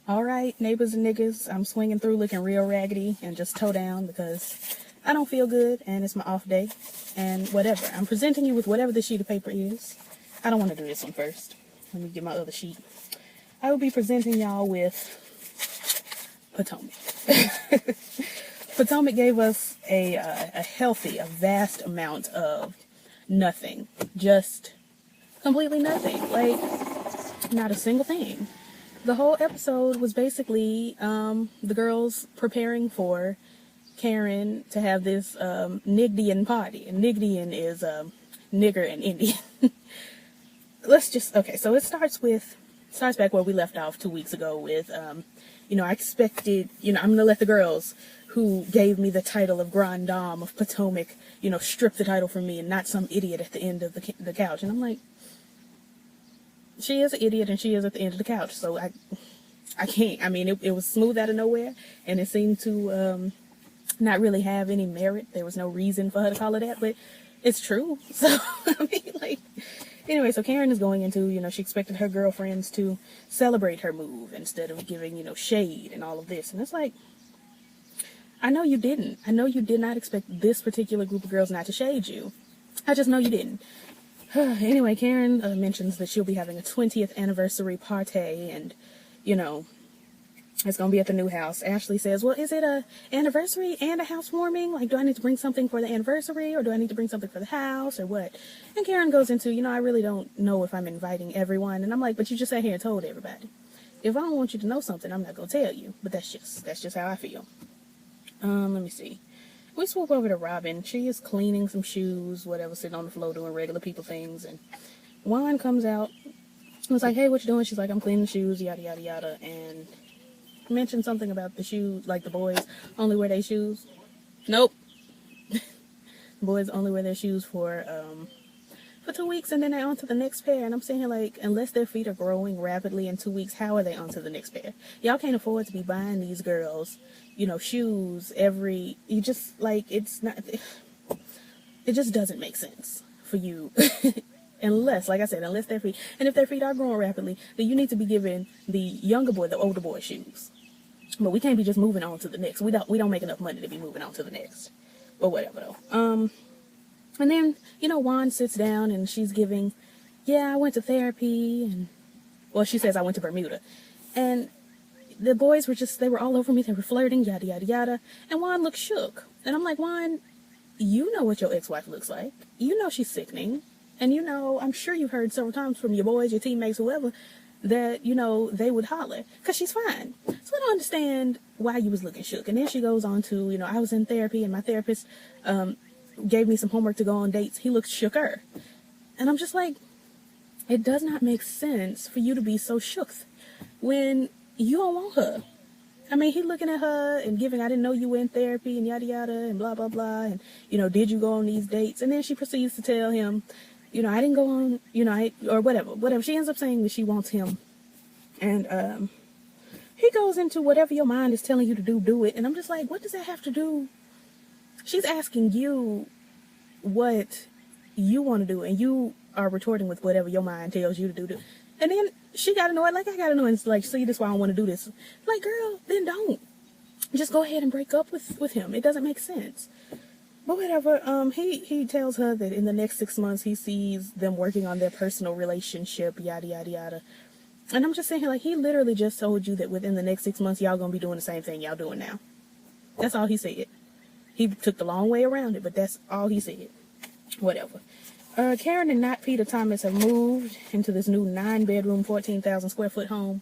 All right, neighbors and niggas, I'm swinging through looking real raggedy and just toe down because I don't feel good and it's my off day and whatever. I'm presenting you with whatever the sheet of paper is. I don't want to do this one first. Let me get my other sheet. I will be presenting y'all with Potomac. Potomac gave us a healthy, a vast amount of nothing. Just completely nothing. Like, not a single thing. The whole episode was basically the girls preparing for Karen to have this Nigdian party. And Nigdian is nigger and Indian. Okay, so it starts back where we left off 2 weeks ago with, I expected, I'm going to let the girls who gave me the title of Grand Dame of Potomac, strip the title from me and not some idiot at the end of the couch. And I'm like, she is an idiot and she is at the end of the couch. So I can't. I mean, it was smooth out of nowhere and it seemed to not really have any merit. There was no reason for her to call it that, but it's true. So, I mean, like, anyway, so Karen is going into, she expected her girlfriends to celebrate her move instead of giving, shade and all of this. And it's like, I know you didn't. I know you did not expect this particular group of girls not to shade you. I just know you didn't. Anyway, Karen mentions that she'll be having a 20th anniversary party and, it's going to be at the new house. Ashley says, well, is it a anniversary and a housewarming? Like, do I need to bring something for the anniversary or do I need to bring something for the house or what? And Karen goes into, I really don't know if I'm inviting everyone. And I'm like, but you just sat here and told everybody. If I don't want you to know something, I'm not going to tell you. But that's just how I feel. Let me see. We swoop over to Robyn. She is cleaning some shoes, whatever, sitting on the floor doing regular people things. And Juan comes out and was like, hey, what you doing? She's like, I'm cleaning shoes, yada, yada, yada. And mentioned something about the shoes, like the boys only wear their shoes. Nope. The boys only wear their shoes for 2 weeks and then they're on to the next pair. And I'm saying here, like, unless their feet are growing rapidly in 2 weeks, how are they on to the next pair? Y'all can't afford to be buying these girls, shoes it just doesn't make sense for you. Unless, like I said, unless their feet, and if their feet are growing rapidly, then you need to be giving the younger boy, the older boy shoes. But we can't be just moving on to the next. We don't make enough money to be moving on to the next. But whatever though. And then, Juan sits down and she's giving, I went to therapy and, she says I went to Bermuda. And the boys they were all over me. They were flirting, yada, yada, yada. And Juan looked shook. And I'm like, Juan, you know what your ex-wife looks like. You know she's sickening. And I'm sure you've heard several times from your boys, your teammates, whoever, that, they would holler. Because she's fine. So I don't understand why you was looking shook. And then she goes on to, I was in therapy and my therapist gave me some homework to go on dates. He looked shooker. And I'm just like, it does not make sense for you to be so shook when you don't want her. I mean, he looking at her and giving, I didn't know you were in therapy and yada, yada, and blah, blah, blah. And, did you go on these dates? And then she proceeds to tell him, I didn't go on, or whatever. She ends up saying that she wants him. And he goes into whatever your mind is telling you to do it. And I'm just like, what does that have to do? She's asking you what you want to do. And you are retorting with whatever your mind tells you to do. And then she got annoyed, like I got annoyed. It's like, see, this is why I don't want to do this. Like, girl, then don't. Just go ahead and break up with him. It doesn't make sense. But whatever, he tells her that in the next 6 months he sees them working on their personal relationship, yada, yada, yada. And I'm just saying, like, he literally just told you that within the next 6 months y'all gonna be doing the same thing y'all doing now. That's all he said. He took the long way around it, but that's all he said. Whatever. Karen and not Peter Thomas have moved into this new 9-bedroom, 14,000 square foot home.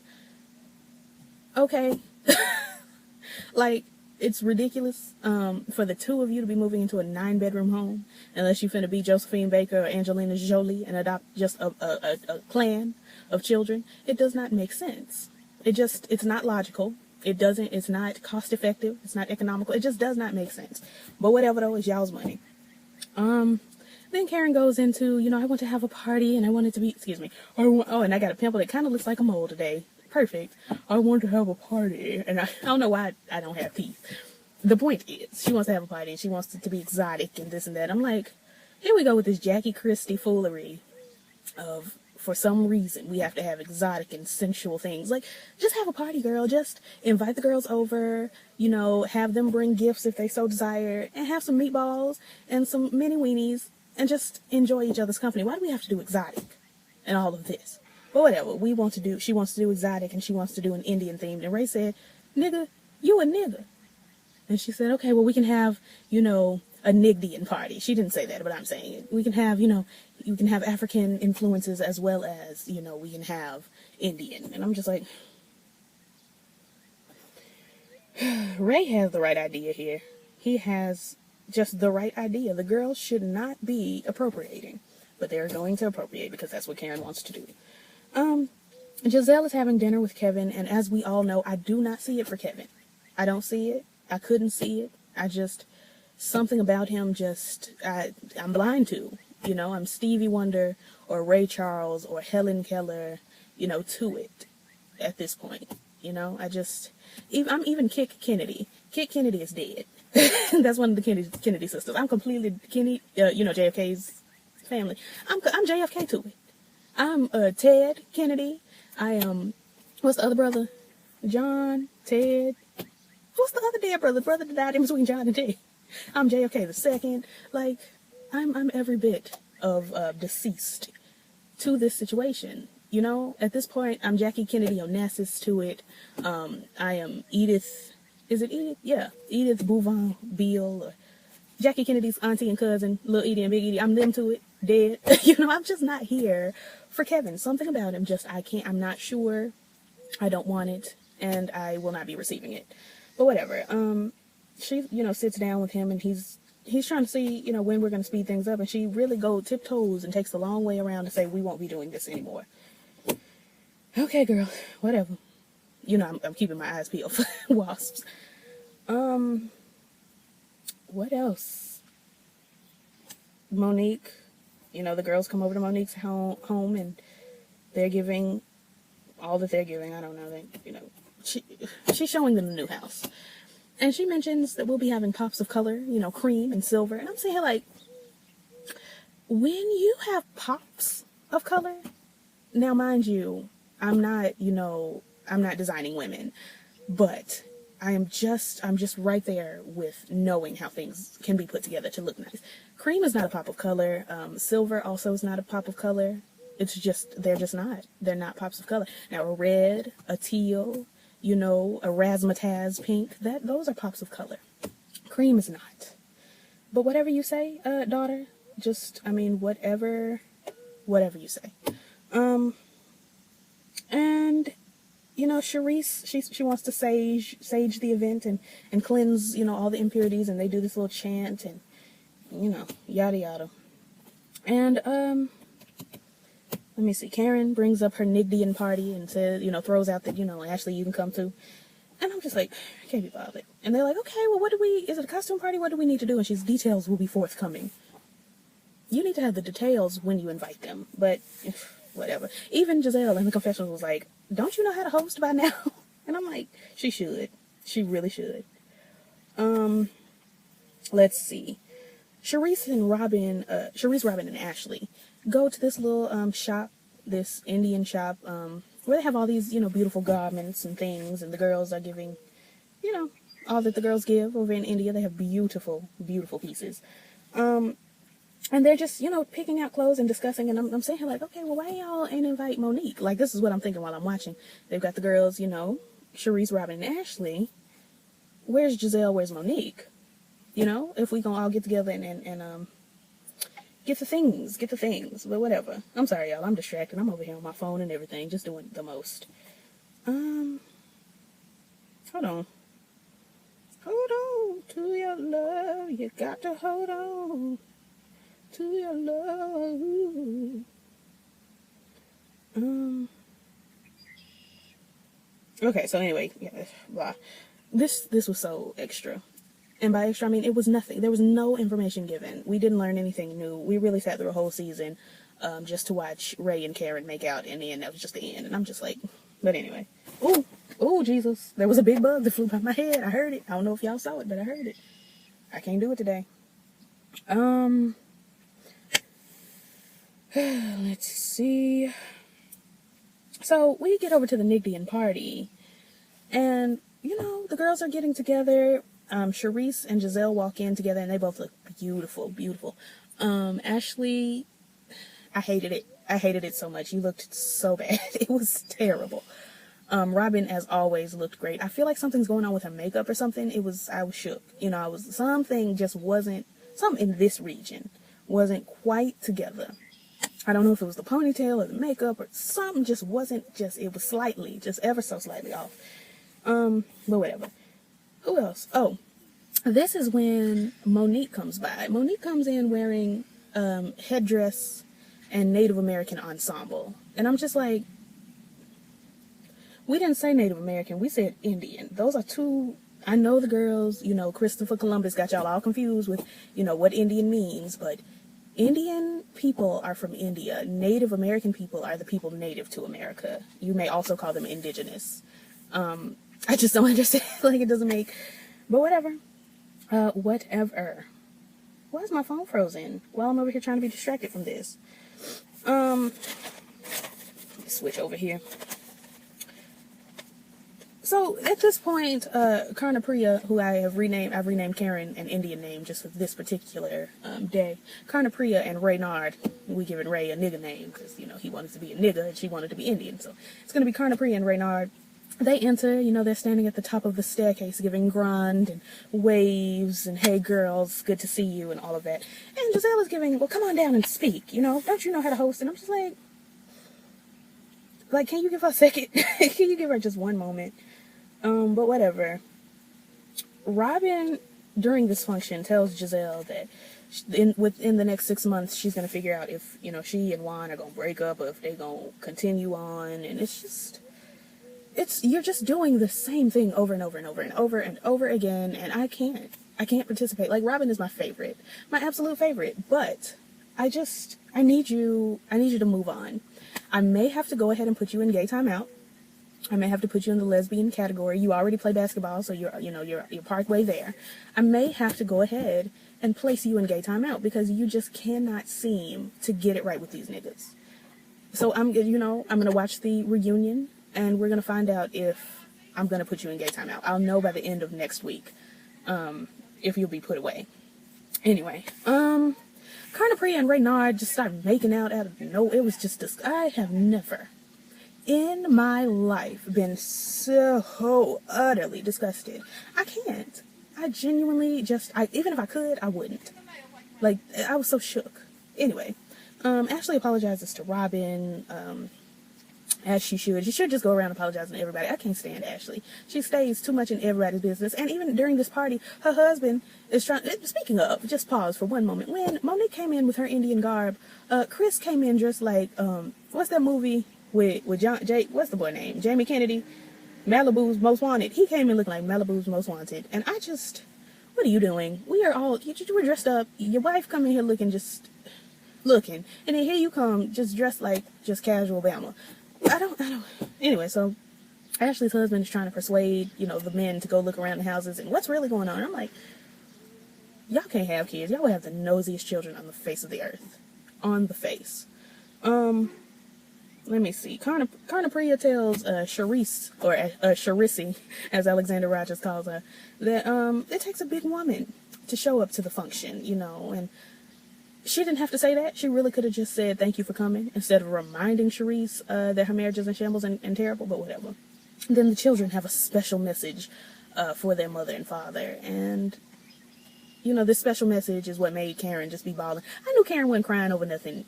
Okay. Like, it's ridiculous for the two of you to be moving into a 9-bedroom home unless you finna be Josephine Baker or Angelina Jolie and adopt just a clan of children. It does not make sense. It's not logical. It's not cost effective. It's not economical. It just does not make sense. But whatever though, it's y'all's money. Then Karen goes into, I want to have a party and I want it to be, and I got a pimple that kind of looks like a mole today. Perfect. I want to have a party. And I don't know why I don't have teeth. The point is, she wants to have a party and she wants it to be exotic and this and that. I'm like, here we go with this Jackie Christie foolery of for some reason, we have to have exotic and sensual things. Like, just have a party, girl. Just invite the girls over, you know, have them bring gifts if they so desire, and have some meatballs and some mini weenies, and just enjoy each other's company. Why do we have to do exotic and all of this? But whatever, she wants to do exotic, and she wants to do an Indian themed. And Ray said, nigga, you a nigga. And she said, okay, well, we can have, you know, a Nigdian party. She didn't say that, but I'm saying it. We can have, you know, you can have African influences as well as, you know, we can have Indian. And I'm just like, Ray has the right idea here. He has just the right idea. The girls should not be appropriating, but they're going to appropriate because that's what Karen wants to do. Gizelle is having dinner with Kevin, and as we all know, I do not see it for Kevin. I don't see it. I couldn't see it. Something about him I'm blind to. You know, I'm Stevie Wonder or Ray Charles or Helen Keller, you know, to it at this point. You know, I'm even Kick Kennedy. Kick Kennedy is dead. That's one of the Kennedy sisters. I'm completely JFK's family. I'm JFK to it. I'm Ted Kennedy. I am, what's the other brother? John, Ted. What's the other dead brother? The brother that died in between John and Ted. I'm JFK the second. Like, I'm every bit of deceased to this situation. You know, at this point, I'm Jackie Kennedy Onassis to it. I am Edith. Is it Edith? Yeah, Edith Bouvin Beale, or Jackie Kennedy's auntie and cousin, Little Edie and Big Edie. I'm them to it. Dead. You know, I'm just not here for Kevin. Something about him I'm not sure. I don't want it, and I will not be receiving it. But whatever. She, you know, sits down with him, and he's trying to see, you know, when we're going to speed things up, and she really goes tiptoes and takes a long way around to say, we won't be doing this anymore. Okay, girl, whatever. You know, I'm keeping my eyes peeled for wasps. What else? Monique, you know, the girls come over to Monique's home, and they're giving all that they're giving. I don't know, you know, she's showing them the new house. And she mentions that we'll be having pops of color, you know, cream and silver. And I'm saying, like, when you have pops of color, now, mind you, I'm not designing women, but I'm just right there with knowing how things can be put together to look nice. Cream is not a pop of color. Silver also is not a pop of color. They're not pops of color. Now, a red, a teal, you know, a razzmatazz pink, those are pops of color. Cream is not. But whatever you say, daughter, whatever you say. And, you know, Charisse, she wants to sage the event and cleanse, you know, all the impurities, and they do this little chant and, you know, yada yada. And, let me see, Karen brings up her Nigdian party and says, you know, throws out that, you know, Ashley, you can come too. And I'm just like, I can't be bothered. And they're like, okay, well, is it a costume party? What do we need to do? And details will be forthcoming. You need to have the details when you invite them, but whatever. Even Gizelle in the confessional was like, don't you know how to host by now? And I'm like, she should. She really should. Let's see. Charisse, Robyn, and Ashley go to this little shop, this Indian shop, where they have all these, you know, beautiful garments and things, and the girls are giving, you know, all that the girls give over in India. They have beautiful, beautiful pieces. And they're just, you know, picking out clothes and discussing, and I'm saying, like, okay, well, why y'all ain't invite Monique? Like, this is what I'm thinking while I'm watching. They've got the girls, you know, Charisse, Robyn, and Ashley. Where's Gizelle? Where's Monique? You know, if we gonna all get together and get the things, but whatever. I'm sorry, y'all, I'm distracted. I'm over here on my phone and everything, just doing the most. Hold on to your love. You got to hold on to your love. Okay, so anyway, yeah, blah. This was so extra. And by extra, I mean, it was nothing. There was no information given. We didn't learn anything new. We really sat through a whole season just to watch Ray and Karen make out, and then that was just the end. And I'm just like, but anyway. Ooh, Jesus. There was a big bug that flew by my head. I heard it. I don't know if y'all saw it, but I heard it. I can't do it today. Let's see. So we get over to the Nigdian party, and, you know, the girls are getting together. Charisse and Gizelle walk in together, and they both look beautiful, beautiful. Ashley, I hated it. I hated it so much. You looked so bad. It was terrible. Robyn, as always, looked great. I feel like something's going on with her makeup or something. I was shook. You know, something in this region wasn't quite together. I don't know if it was the ponytail or the makeup or something it was slightly, just ever so slightly off. But whatever. Who else? Oh, this is when Monique comes by. Monique comes in wearing headdress and Native American ensemble. And I'm just like, we didn't say Native American, we said Indian. Those are two, I know the girls, you know, Christopher Columbus got y'all all confused with, you know, what Indian means, but Indian people are from India. Native American people are the people native to America. You may also call them indigenous. I just don't understand. Like, it doesn't make, but whatever. Whatever. Why is my phone frozen while I'm over here trying to be distracted from this? Let me switch over here. So at this point, Karnapriya, who I've renamed Karen an Indian name just for this particular day. Karnapriya and Reynard, we giving Ray a nigga name because, you know, he wanted to be a nigga and she wanted to be Indian. So it's going to be Karnapriya and Reynard. They enter, you know, they're standing at the top of the staircase giving grand and waves and hey girls, good to see you and all of that. And Gizelle is giving, well, come on down and speak, you know, don't you know how to host? And I'm just like, can you give her a second? Can you give her just one moment? But whatever. Robyn, during this function, tells Gizelle that within the next 6 months, she's going to figure out if, you know, she and Juan are going to break up or if they're going to continue on. And you're just doing the same thing over and over and over and over and over again. And I can't participate. Like, Robyn is my favorite, my absolute favorite. But I need you to move on. I may have to go ahead and put you in gay timeout. I may have to put you in the lesbian category. You already play basketball, so you're partway there. I may have to go ahead and place you in gay timeout because you just cannot seem to get it right with these niggas. So I'm gonna watch the reunion and we're gonna find out if I'm gonna put you in gay timeout. I'll know by the end of next week, if you'll be put away. Anyway, Karnapriya and Reynard just started making out of nowhere. It was just I have never in my life been so utterly disgusted. I can't. I genuinely even if I could, I wouldn't. Like, I was so shook. Anyway, Ashley apologizes to Robyn, as she should. She should just go around apologizing to everybody. I can't stand Ashley. She stays too much in everybody's business. And even during this party, her husband is trying, speaking of, just pause for one moment. When Monique came in with her Indian garb, Chris came in dressed like, what's that movie with what's the boy name? Jamie Kennedy, Malibu's Most Wanted. He came in looking like Malibu's Most Wanted. And what are you doing? We were dressed up. Your wife come in here looking. And then here you come, just dressed like just casual Bama. I don't. Anyway, so Ashley's husband is trying to persuade, the men to go look around the houses and what's really going on. I'm like, y'all can't have kids. Y'all will have the nosiest children on the face of the earth. On the face. Let me see. Karnapriya tells Charisse, or Charisse, as Alexander Rogers calls her, that it takes a big woman to show up to the function, and she didn't have to say that. She really could have just said thank you for coming instead of reminding Charisse that her marriage is in shambles and terrible, but whatever. Then the children have a special message for their mother and father, and this special message is what made Karen just be bawling. I knew Karen wasn't crying over nothing,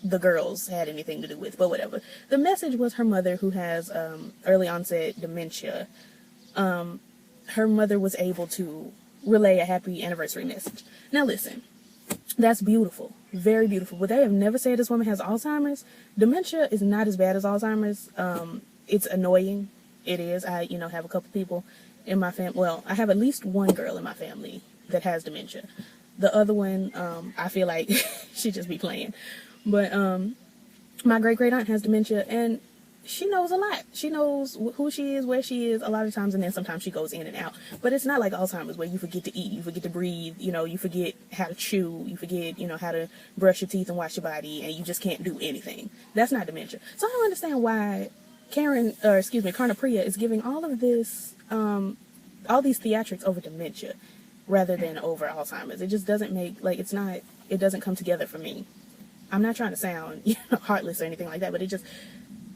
the girls had anything to do with, but whatever. The message was her mother, who has early onset dementia. Her mother was able to relay a happy anniversary message. Now listen, that's beautiful, very beautiful, but they have never said this woman has Alzheimer's. Dementia is not as bad as Alzheimer's. It's annoying. It is. I have a couple people in my family. Well, I have at least one girl in my family that has dementia. The other one, I feel like she just be playing. But my great-great-aunt has dementia, and she knows a lot. She knows who she is, where she is a lot of times, and then sometimes she goes in and out. But it's not like Alzheimer's where you forget to eat, you forget to breathe, you forget how to chew, you forget, how to brush your teeth and wash your body, and you just can't do anything. That's not dementia. So I don't understand why Karnapriya is giving all of this, all these theatrics over dementia rather than over Alzheimer's. It just doesn't make, it doesn't come together for me. I'm not trying to sound, heartless or anything like that, but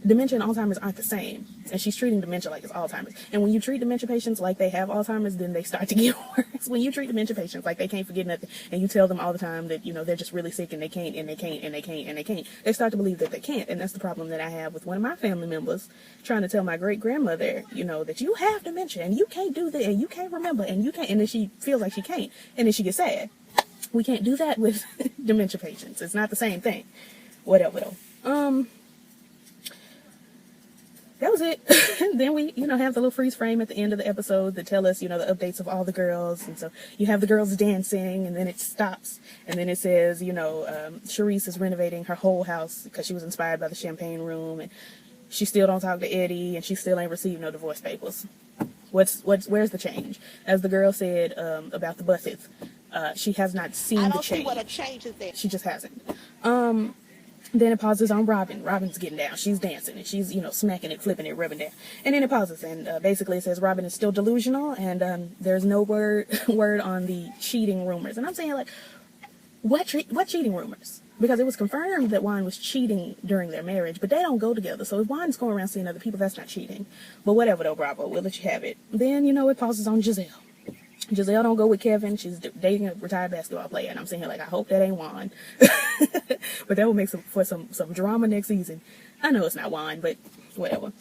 dementia and Alzheimer's aren't the same. And she's treating dementia like it's Alzheimer's. And when you treat dementia patients like they have Alzheimer's, then they start to get worse. When you treat dementia patients like they can't forget nothing, and you tell them all the time that, they're just really sick and they can't, and they can't, and they can't, and they can't, they start to believe that they can't. And that's the problem that I have with one of my family members trying to tell my great-grandmother, that you have dementia, and you can't do that, and you can't remember, and you can't, and then she feels like she can't, and then she gets sad. We can't do that with dementia patients. It's not the same thing. Whatever, though. That was it. Then we, have the little freeze frame at the end of the episode that tell us, the updates of all the girls. And so you have the girls dancing, and then it stops. And then it says, Charisse is renovating her whole house because she was inspired by the champagne room. And she still don't talk to Eddie, and she still ain't received no divorce papers. Where's the change? As the girl said about the buses, she has not seen the change. I don't see what a change is there. She just hasn't. Then it pauses on Robyn. Robyn's getting down. She's dancing, and she's, smacking it, flipping it, rubbing down. And then it pauses, and basically it says Robyn is still delusional, and there's no word on the cheating rumors. And I'm saying, what cheating rumors? Because it was confirmed that Juan was cheating during their marriage, but they don't go together. So if Juan's going around seeing other people, that's not cheating. But whatever, though, Bravo. We'll let you have it. Then, it pauses on Gizelle. Gizelle don't go with Kevin. She's dating a retired basketball player, and I'm saying, I hope that ain't Juan. But that will make for some drama next season. I know it's not Juan, but whatever.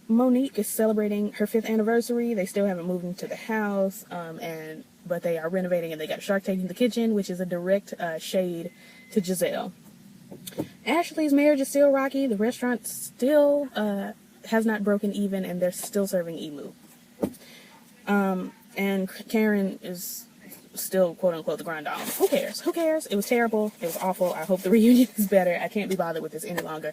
Monique is celebrating her 5th anniversary. They still haven't moved into the house, but they are renovating, and they got a shark tank in the kitchen, which is a direct shade to Gizelle. Ashley's marriage is still rocky. The restaurant still has not broken even, and they're still serving emu. And Karen is still, quote-unquote, the grand dame. Who cares? Who cares? It was terrible. It was awful. I hope the reunion is better. I can't be bothered with this any longer.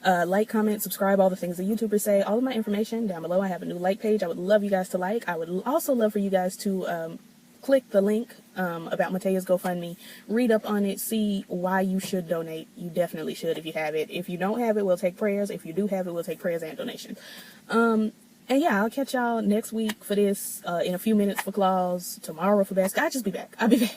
Like, comment, subscribe, all the things the YouTubers say. All of my information down below. I have a new like page. I would love you guys to like. I would also love for you guys to click the link about Matea's GoFundMe. Read up on it. See why you should donate. You definitely should if you have it. If you don't have it, we'll take prayers. If you do have it, we'll take prayers and donations. And yeah, I'll catch y'all next week for this, in a few minutes for Claws, tomorrow for Basket. I'll just be back. I'll be back.